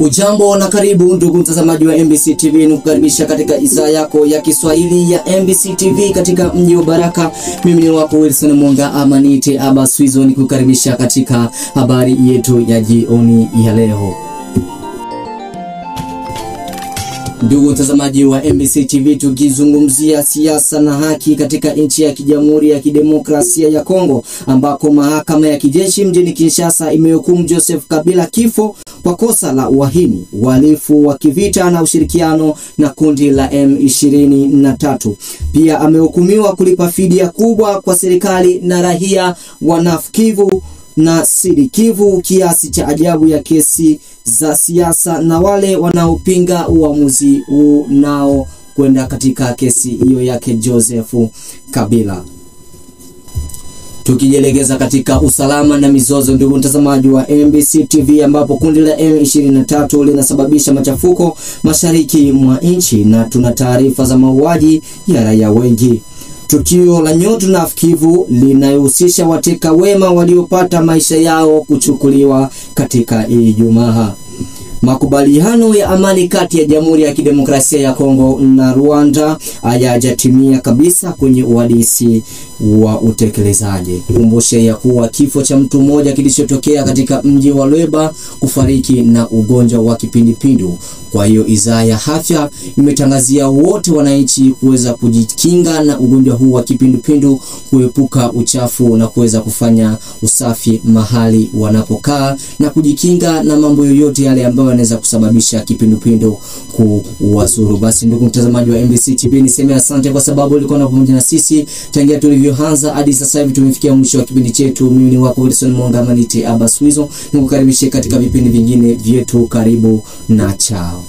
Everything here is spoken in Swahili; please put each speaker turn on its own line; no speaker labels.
Ujambo na karibu ndugu mtazamaji wa MBC TV, nikukaribisha katika idhaa yako ya Kiswahili ya MBC TV katika mji wa Baraka. Mimi ni wako Wilson Mwanga ama niite Aba Swizo, nikukaribisha katika habari yetu ya jioni ya leo. Ndugu mtazamaji wa MBC TV, tukizungumzia siasa na haki katika nchi ya Jamhuri ya Kidemokrasia ya Kongo, ambako mahakama ya kijeshi mjini Kinshasa imehukumu Joseph Kabila kifo kwa kosa la uhaini, uhalifu wa kivita na ushirikiano na kundi la M23. Pia amehukumiwa kulipa fidia kubwa kwa serikali na raia wa Nord Kivu na Sud Kivu, kiasi cha ajabu ya kesi za siasa na wale wanaopinga uamuzi unao kwenda katika kesi hiyo yake Joseph Kabila. Tukijielekeza katika usalama na mizozo, ndugu mtazamaji wa MBC TV, ambapo kundi la M23 linasababisha machafuko mashariki mwa nchi na tuna taarifa za mauaji ya raia wengi. Tukio la Nyotu na Kivu linahusisha wateka wema waliopata maisha yao kuchukuliwa katika Ijumaa. Makubaliano ya amani kati ya Jamhuri ya Kidemokrasia ya Kongo na Rwanda hayajatimia kabisa kwenye uhalisi wa utekelezaji. Kumbushe ya kuwa kifo cha mtu mmoja kilichotokea katika mji wa Lweba kufariki na ugonjwa wa kipindupindu. Kwa hiyo idhaa ya afya imetangazia wote wananchi kuweza kujikinga na ugonjwa huu wa kipindupindu, kuepuka uchafu na kuweza kufanya usafi mahali wanapokaa na kujikinga na mambo yoyote yale ambayo yanaweza kusababisha kipindupindu kuwazuru. Basi ndugu mtazamaji wa MBC TV, niseme asante kwa sababu ulikuwa pamoja na sisi tangia tulivyoanza hadi sasa hivi tumefikia mwisho wa kipindi chetu. Mimi ni wako Wilson Mwanga ama niite Aba Swizo, nikukaribishe katika vipindi vingine vyetu. Karibu na chao.